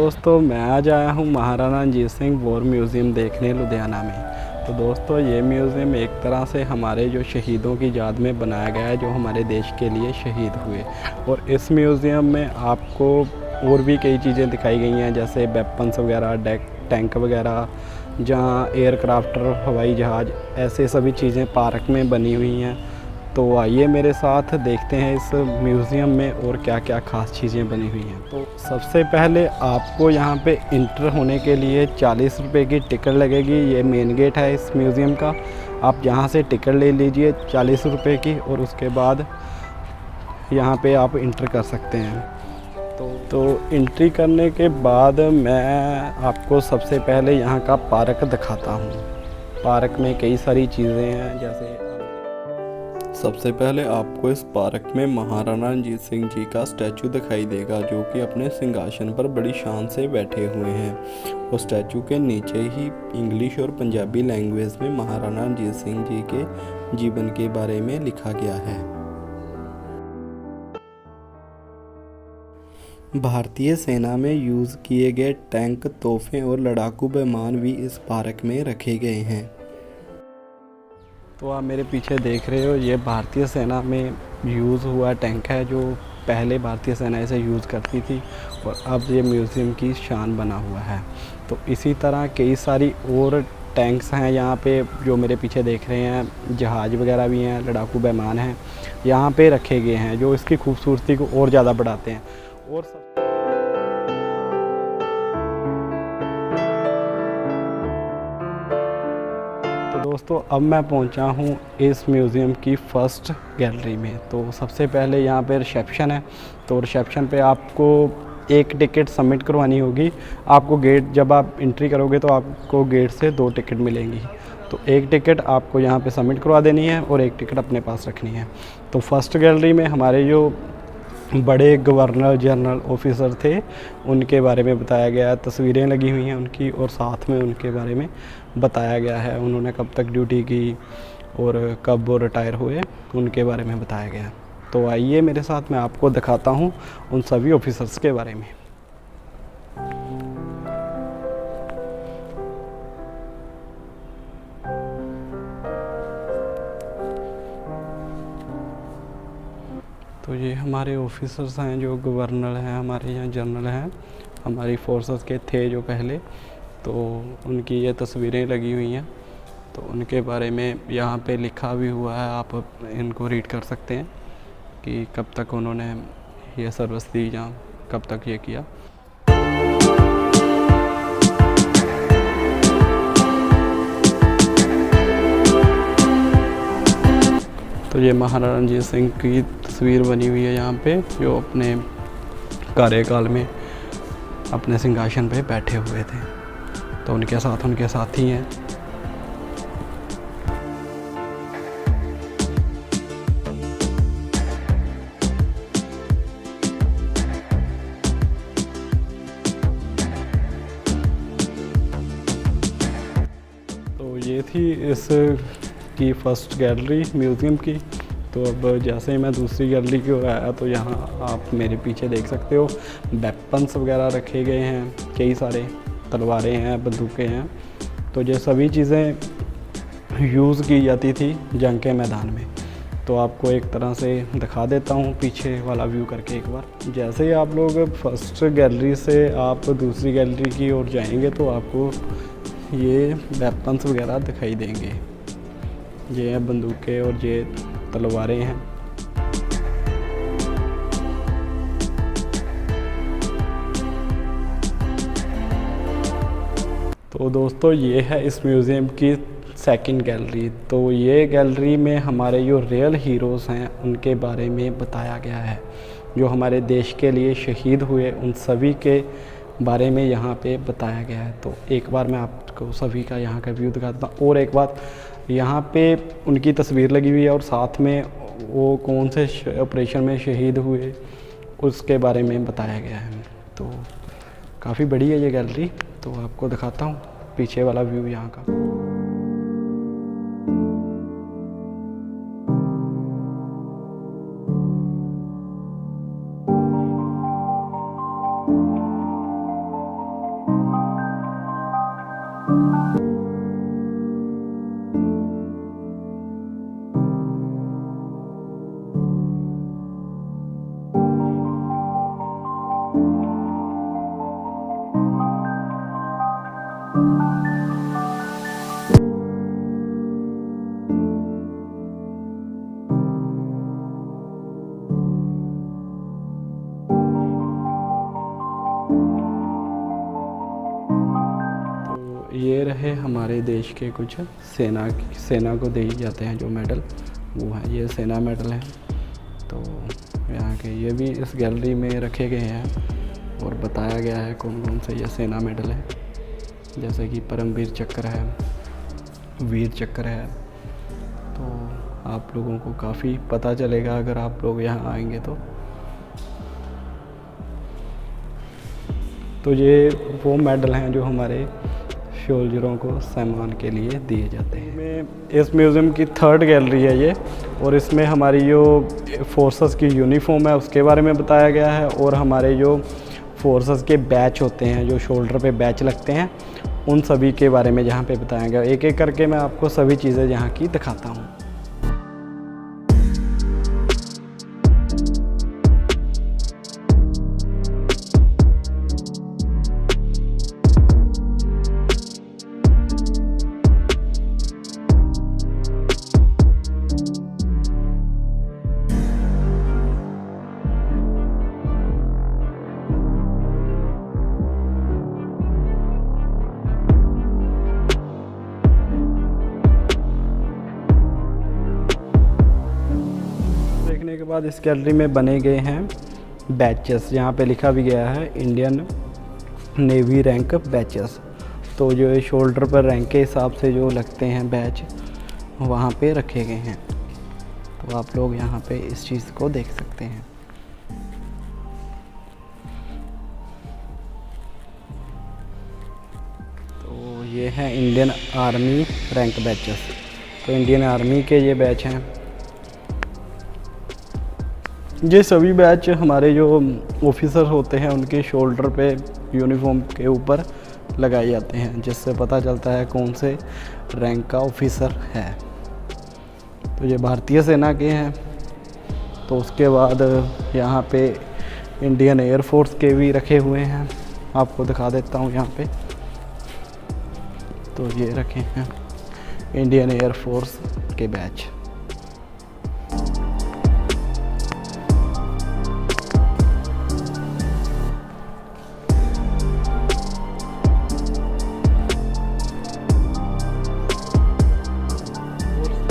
दोस्तों मैं आज आया हूँ महाराणा रणजीत सिंह वॉर म्यूज़ियम देखने लुधियाना में। तो दोस्तों ये म्यूज़ियम एक तरह से हमारे जो शहीदों की याद में बनाया गया है, जो हमारे देश के लिए शहीद हुए। और इस म्यूज़ियम में आपको और भी कई चीज़ें दिखाई गई हैं, जैसे वेपन्स वगैरह, टैंक वगैरह, जहाँ एयरक्राफ्टर, हवाई जहाज़, ऐसे सभी चीज़ें पार्क में बनी हुई हैं। तो आइए मेरे साथ देखते हैं इस म्यूज़ियम में और क्या क्या ख़ास चीज़ें बनी हुई हैं। तो सबसे पहले आपको यहाँ पे इंटर होने के लिए 40 रुपये की टिकट लगेगी। ये मेन गेट है इस म्यूज़ियम का। आप यहाँ से टिकट ले लीजिए 40 रुपये की, और उसके बाद यहाँ पे आप इंटर कर सकते हैं। तो एंट्री करने के बाद मैं आपको सबसे पहले यहाँ का पार्क दिखाता हूँ। पार्क में कई सारी चीज़ें हैं, जैसे सबसे पहले आपको इस पार्क में महाराणा रणजीत सिंह जी का स्टैचू दिखाई देगा, जो कि अपने सिंहासन पर बड़ी शान से बैठे हुए हैं। और स्टैचू के नीचे ही इंग्लिश और पंजाबी लैंग्वेज में महाराणा रणजीत सिंह जी के जीवन के बारे में लिखा गया है। भारतीय सेना में यूज़ किए गए टैंक, तोहफे और लड़ाकू विमान भी इस पार्क में रखे गए हैं। तो आप मेरे पीछे देख रहे हो, ये भारतीय सेना में यूज़ हुआ टैंक है, जो पहले भारतीय सेना इसे यूज़ करती थी, और अब ये म्यूज़ियम की शान बना हुआ है। तो इसी तरह कई सारी और टैंक्स हैं यहाँ पे, जो मेरे पीछे देख रहे हैं। जहाज़ वगैरह भी हैं, लड़ाकू विमान हैं, यहाँ पे रखे गए हैं, जो इसकी खूबसूरती को और ज़्यादा बढ़ाते हैं। और तो दोस्तों अब मैं पहुंचा हूं इस म्यूज़ियम की फ़र्स्ट गैलरी में। तो सबसे पहले यहाँ पे रिसेप्शन है। तो रिसेप्शन पे आपको एक टिकट सबमिट करवानी होगी। आपको गेट, जब आप एंट्री करोगे तो आपको गेट से 2 टिकट मिलेंगी। तो एक टिकट आपको यहाँ पे सबमिट करवा देनी है और एक टिकट अपने पास रखनी है। तो फर्स्ट गैलरी में हमारे जो बड़े गवर्नर जनरल ऑफिसर थे, उनके बारे में बताया गया है। तस्वीरें लगी हुई हैं उनकी, और साथ में उनके बारे में बताया गया है, उन्होंने कब तक ड्यूटी की और कब वो रिटायर हुए, उनके बारे में बताया गया है। तो आइए मेरे साथ, मैं आपको दिखाता हूँ उन सभी ऑफिसर्स के बारे में। तो ये हमारे ऑफिसर्स हैं, जो गवर्नर हैं, हमारे यहाँ जनरल हैं, हमारी फोर्सेस के थे जो पहले। तो उनकी ये तस्वीरें लगी हुई हैं। तो उनके बारे में यहाँ पे लिखा भी हुआ है, आप इनको रीड कर सकते हैं कि कब तक उन्होंने ये सर्विस दी, या कब तक ये किया। तो ये महाराणा रणजीत सिंह की तस्वीर बनी हुई है यहाँ पे, जो अपने कार्यकाल में अपने सिंहासन पे बैठे हुए थे। तो उनके साथी हैं। तो ये थी इस की फर्स्ट गैलरी म्यूज़ियम की। तो अब जैसे ही मैं दूसरी गैलरी की ओर आया, तो यहाँ आप मेरे पीछे देख सकते हो वेपन्स वगैरह रखे गए हैं, कई सारे तलवारें हैं, बंदूकें हैं। तो ये सभी चीज़ें यूज़ की जाती थी जंग के मैदान में। तो आपको एक तरह से दिखा देता हूँ पीछे वाला व्यू करके एक बार। जैसे ही आप लोग फर्स्ट गैलरी से आप दूसरी गैलरी की ओर जाएंगे, तो आपको ये वेपन्स वगैरह दिखाई देंगे। ये हैं बंदूकें और ये तलवारें हैं। तो दोस्तों ये है इस म्यूज़ियम की सेकंड गैलरी। तो ये गैलरी में हमारे जो रियल हीरोज़ हैं उनके बारे में बताया गया है, जो हमारे देश के लिए शहीद हुए, उन सभी के बारे में यहाँ पे बताया गया है। तो एक बार मैं आपको सभी का यहाँ का व्यू दिखाता हूँ। और एक बात, यहाँ पे उनकी तस्वीर लगी हुई है, और साथ में वो कौन से ऑपरेशन में शहीद हुए उसके बारे में बताया गया है। तो काफ़ी बड़ी है ये गैलरी। तो आपको दिखाता हूँ पीछे वाला व्यू यहाँ का। ये रहे हमारे देश के कुछ सेना को दिए जाते हैं जो मेडल, वो है ये सेना मेडल है। तो यहाँ के ये भी इस गैलरी में रखे गए हैं और बताया गया है कौन कौन से ये सेना मेडल है, जैसे कि परमवीर चक्र है, वीर चक्र है। तो आप लोगों को काफ़ी पता चलेगा अगर आप लोग यहाँ आएंगे तो ये वो मेडल हैं जो हमारे सोल्जरों को सम्मान के लिए दिए जाते हैं। इस म्यूज़ियम की 3rd गैलरी है ये, और इसमें हमारी जो फोर्सेस की यूनिफॉर्म है उसके बारे में बताया गया है, और हमारे जो फोर्सेस के बैच होते हैं, जो शोल्डर पे बैच लगते हैं, उन सभी के बारे में यहाँ पे बताया गया। एक एक करके मैं आपको सभी चीज़ें यहाँ की दिखाता हूँ। के बाद इस गैलरी में बने गए हैं बैचेस, यहाँ पे लिखा भी गया है इंडियन नेवी रैंक बैचेस। तो जो ये शोल्डर पर रैंक के हिसाब से जो लगते हैं बैच, वहाँ पे रखे गए हैं। तो आप लोग यहाँ पे इस चीज़ को देख सकते हैं। तो ये है इंडियन आर्मी रैंक बैचेस। तो इंडियन आर्मी के ये बैच हैं। ये सभी बैच हमारे जो ऑफिसर होते हैं उनके शोल्डर पे यूनिफॉर्म के ऊपर लगाए जाते हैं, जिससे पता चलता है कौन से रैंक का ऑफिसर है। तो ये भारतीय सेना के हैं। तो उसके बाद यहाँ पे इंडियन एयरफोर्स के भी रखे हुए हैं, आपको दिखा देता हूँ यहाँ पे। तो ये रखे हैं इंडियन एयरफोर्स के बैच।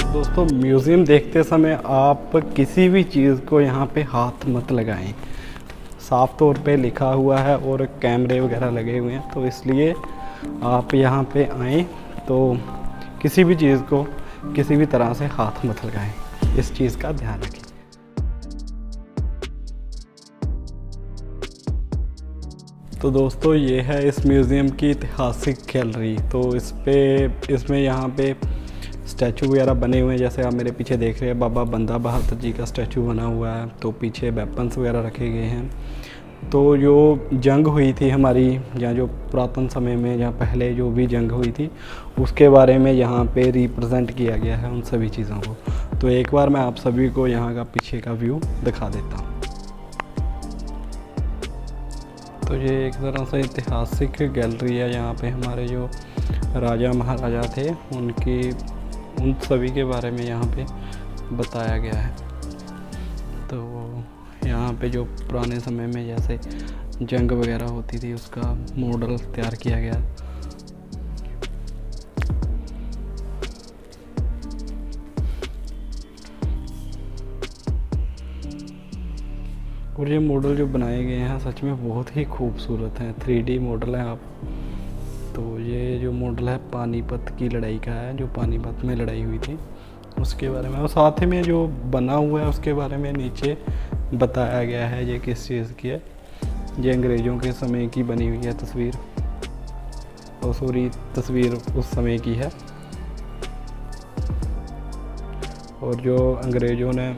दोस्तों, म्यूज़ियम देखते समय आप किसी भी चीज़ को यहाँ पे हाथ मत लगाएं। साफ तौर पे लिखा हुआ है और कैमरे वगैरह लगे हुए हैं, तो इसलिए आप यहाँ पे आएँ तो किसी भी चीज़ को किसी भी तरह से हाथ मत लगाएं। इस चीज़ का ध्यान रखें। तो दोस्तों, ये है इस म्यूज़ियम की ऐतिहासिक गैलरी। तो इसमें यहाँ पे स्टैचू वगैरह बने हुए हैं, जैसे आप मेरे पीछे देख रहे हैं बाबा बंदा बहादुर जी का स्टैचू बना हुआ है। तो पीछे वेपन्स वगैरह रखे गए हैं। तो जो जंग हुई थी हमारी, या जो पुरातन समय में या पहले जो भी जंग हुई थी, उसके बारे में यहाँ पे रिप्रेजेंट किया गया है उन सभी चीज़ों को। तो एक बार मैं आप सभी को यहाँ का पीछे का व्यू दिखा देता हूँ। तो ये एक तरह से ऐतिहासिक गैलरी है। यहाँ पे हमारे जो राजा महाराजा थे उन सभी के बारे में यहाँ पे बताया गया है। तो यहाँ पे जो पुराने समय में जैसे जंग वगैरह होती थी उसका मॉडल तैयार किया गया। और ये मॉडल जो बनाए गए हैं सच में बहुत ही खूबसूरत हैं। 3D मॉडल है आप। तो ये जो मॉडल है पानीपत की लड़ाई का है, जो पानीपत में लड़ाई हुई थी उसके बारे में, और साथ में जो बना हुआ है उसके बारे में नीचे बताया गया है ये किस चीज़ की है। ये अंग्रेज़ों के समय की बनी हुई है तस्वीर, और सॉरी तस्वीर उस समय की है। और जो अंग्रेज़ों ने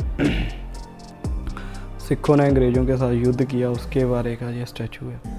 सिखों ने अंग्रेज़ों के साथ युद्ध किया उसके बारे का ये स्टैचू है।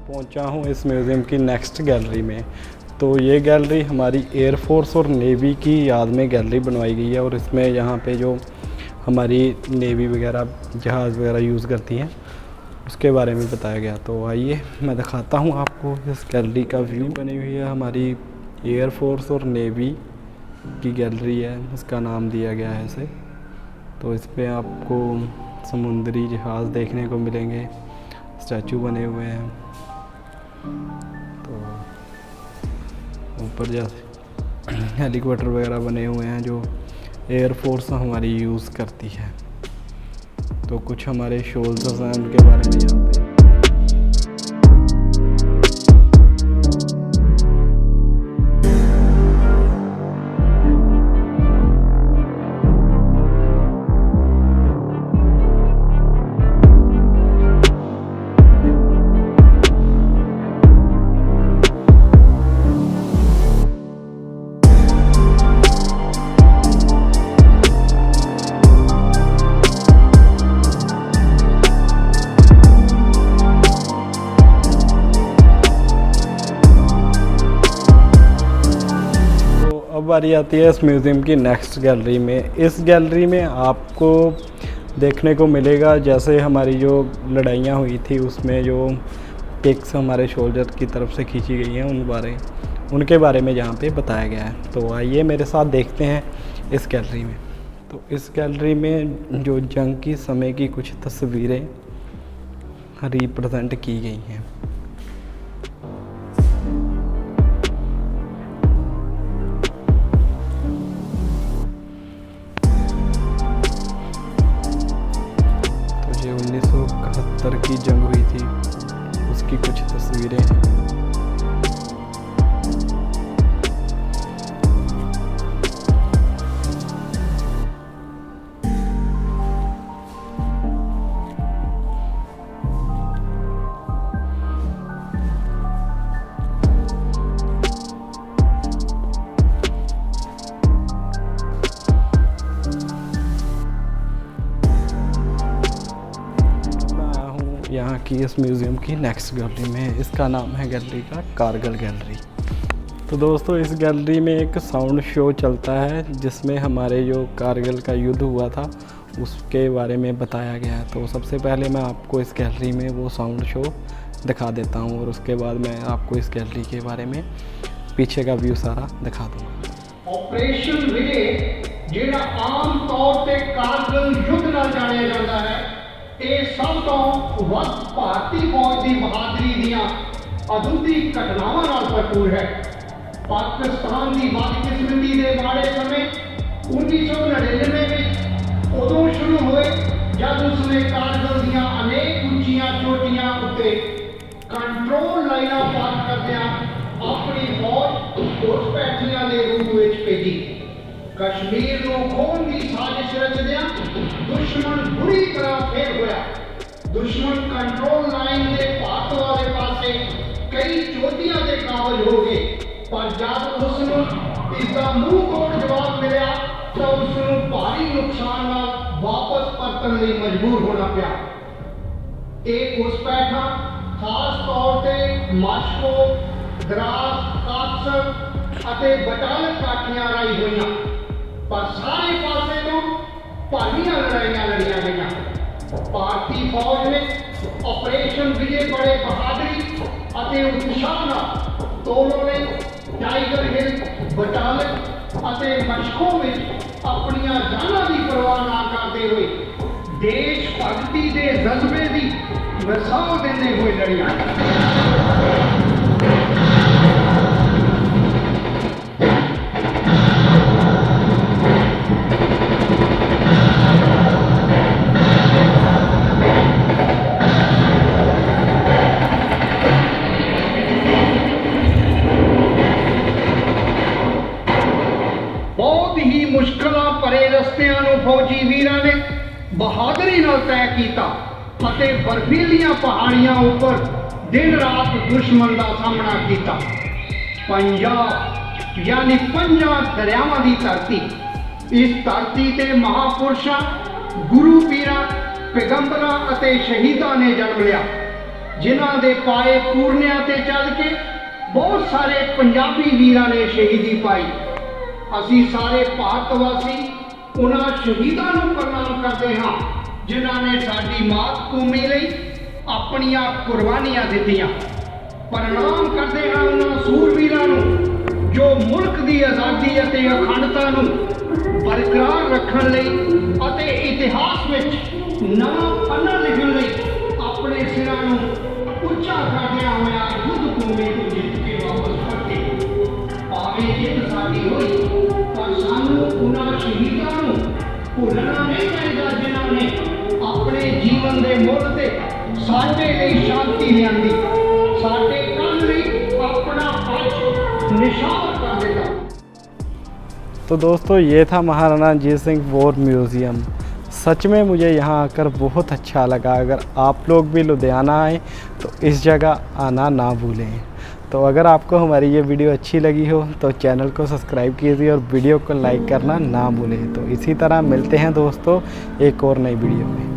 पहुंचा हूं इस म्यूज़ियम की नेक्स्ट गैलरी में। तो ये गैलरी हमारी एयरफोर्स और नेवी की याद में गैलरी बनवाई गई है और इसमें यहाँ पे जो हमारी नेवी वगैरह जहाज़ वगैरह यूज़ करती हैं उसके बारे में बताया गया। तो आइए मैं दिखाता हूँ आपको इस गैलरी का व्यू। बनी हुई है हमारी एयरफोर्स और नेवी की गैलरी है, इसका नाम दिया गया है इसे। तो इस पर आपको समुद्री जहाज़ देखने को मिलेंगे, स्टैचू बने हुए हैं। तो ऊपर जैसे हेलीकॉप्टर वगैरह बने हुए हैं जो एयरफोर्स हमारी यूज़ करती है। तो कुछ हमारे शोल्डर्स हैं उनके बारे में यहाँ पे। बारी आती है इस म्यूज़ियम की नेक्स्ट गैलरी में। इस गैलरी में आपको देखने को मिलेगा जैसे हमारी जो लड़ाइयाँ हुई थी उसमें जो पिक्स हमारे सोल्जर की तरफ से खींची गई हैं उनके बारे में यहाँ पे बताया गया है। तो आइए मेरे साथ देखते हैं इस गैलरी में। तो इस गैलरी में जो जंग की समय की कुछ तस्वीरें रिप्रेजेंट की गई हैं। जो 1971 की जंग हुई थी उसकी कुछ तस्वीरें हैं। यहाँ की इस म्यूज़ियम की नेक्स्ट गैलरी में, इसका नाम है गैलरी का कारगिल गैलरी। तो दोस्तों इस गैलरी में एक साउंड शो चलता है जिसमें हमारे जो कारगिल का युद्ध हुआ था उसके बारे में बताया गया है। तो सबसे पहले मैं आपको इस गैलरी में वो साउंड शो दिखा देता हूँ और उसके बाद मैं आपको इस गैलरी के बारे में पीछे का व्यू सारा दिखा दूँगा। ऑपरेशन विजय जिहड़ा आम तौर पर कारगिल युद्ध नाल जानिया जाता है, ਇਹ ਸਭ ਤੋਂ ਵੱਧ ਭਾਰਤੀ ਫੌਜ ਦੀ ਬਹਾਦਰੀ ਦੀਆਂ ਅਦੁੱਤੀ ਘਟਨਾਵਾਂ ਨਾਲ ਭਰਪੂਰ ਹੈ। ਪਾਕਿਸਤਾਨ ਦੀ ਬਦਕਿਸਮਤੀ ਦੇ ਮਾੜੇ ਸਮੇਂ 1999 ਵਿੱਚ ਉਦੋਂ ਸ਼ੁਰੂ ਹੋਏ ਜਦ ਉਸਨੇ ਕਾਰਗਿਲ ਦੀਆਂ ਅਨੇਕ ਉੱਚੀਆਂ ਚੋਟੀਆਂ ਉੱਤੇ ਕੰਟਰੋਲ ਲਾਈਨਾਂ ਪਾਰ ਕਰਦਿਆਂ ਆਪਣੀ ਫੌਜ ਘੁਸਪੈਠੀਆਂ ਦੇ ਰੂਪ ਵਿੱਚ ਭੇਜੀ। कश्मीर को खोन की साजिश रचदिया दुश्मन बुरी तरह फेर होया। दुश्मन कंट्रोल लाइन के भाग वाले पासे कई चोटियां के काबज हो गए, पर जब उसनों इसका मुंह तोड़ जवाब मिला तो उसनों भारी नुकसान नाल वापस परतन लई मजबूर होना पिया। एक घुसपैठा खास तौर पर मास्को, द्रास, काक्सर अते बटालियन काठियां राई हुई, पर सारे पासे तो भारियां लड़ाइयां लड़िया गई। भारतीय फौज ने ऑपरेशन विजय बड़े बहादुरी अते उत्साह नाल दोनों ने टाइगर हिल, बटालियन अते मशकों में अपनियां जानां की परवाह ना करते हुए देश भक्ति के जज्बे की मिसाल देते हुए लड़िया। मुश्किलों भरे रस्तियां नूं फौजी वीरां ने बहादुरी नाल तय कीता अते बर्फीलियां पहाड़ियां उपर दिन रात दुश्मन का सामना किया। पंजाब यानी पंजा दरियावां की धरती, इस धरती ते महापुरुषां, गुरु पीरां, पैगंबरां अते शहीदां ने जन्म लिया। ਜਿਨ੍ਹਾਂ ਦੇ ਪਾਏ ਪੂਰਨਿਆਂ ਤੇ ਚੱਲ ਕੇ ਬਹੁਤ ਸਾਰੇ ਪੰਜਾਬੀ ਵੀਰਾਂ ਨੇ ਸ਼ਹੀਦੀ ਪਾਈ। ਅਸੀਂ ਸਾਰੇ ਭਾਰਤ ਵਾਸੀ ਉਹਨਾਂ ਸ਼ਹੀਦਾਂ ਨੂੰ ਪ੍ਰਣਾਮ ਕਰਦੇ ਹਾਂ ਜਿਨ੍ਹਾਂ ਨੇ ਸਾਡੀ ਮਾਤ ਭੂਮੀ ਲਈ ਆਪਣੀਆਂ ਕੁਰਬਾਨੀਆਂ ਦਿੱਤੀਆਂ। ਪ੍ਰਣਾਮ ਕਰਦੇ ਹਾਂ ਉਹਨਾਂ ਸੂਰਬੀਰਾਂ ਨੂੰ ਜੋ ਮੁਲਕ ਦੀ ਆਜ਼ਾਦੀ ਅਤੇ ਅਖੰਡਤਾ ਨੂੰ ਬਰਕਰਾਰ ਰੱਖਣ ਲਈ ਅਤੇ ਇਤਿਹਾਸ ਵਿੱਚ ਨਵਾਂ ਪੰਨਾ ਲਿਖਣ ਲਈ ਆਪਣੇ ਸਿਰਾਂ ਨੂੰ ਉੱਚਾ ਕਰਦਿਆਂ ਹੋਇਆ ਯੁੱਧ ਭੂਮੀ ਨੂੰ ਜਿੱਤ ਕੇ ਵਾਪਸ ਪਰਤੇ। ਭਾਵੇਂ ਜਿੱਤ ਸਾਡੀ ਹੋਈ ਪਰ ਸਾਨੂੰ ਉਹਨਾਂ ਸ਼ਹੀਦਾਂ ਨੂੰ ਭੁੱਲਣਾ ਨਹੀਂ ਚਾਹੀਦਾ ਜਿਨ੍ਹਾਂ ਨੇ ਆਪਣੇ ਜੀਵਨ ਦੇ ਮੁੱਲ ਤੇ ਸਾਡੇ ਲਈ ਸ਼ਾਂਤੀ ਲਿਆਂਦੀ, ਸਾਡੇ ਕੱਲ੍ਹ ਲਈ ਆਪਣਾ ਪੱਖ ਨਿਸ਼ਾਵਰ कर देगा। तो दोस्तों ये था महाराणा रणजीत सिंह वॉर म्यूज़ियम। सच में मुझे यहाँ आकर बहुत अच्छा लगा। अगर आप लोग भी लुधियाना आए तो इस जगह आना ना भूलें। तो अगर आपको हमारी ये वीडियो अच्छी लगी हो तो चैनल को सब्सक्राइब कीजिए और वीडियो को लाइक करना ना भूलें। तो इसी तरह मिलते हैं दोस्तों एक और नई वीडियो में।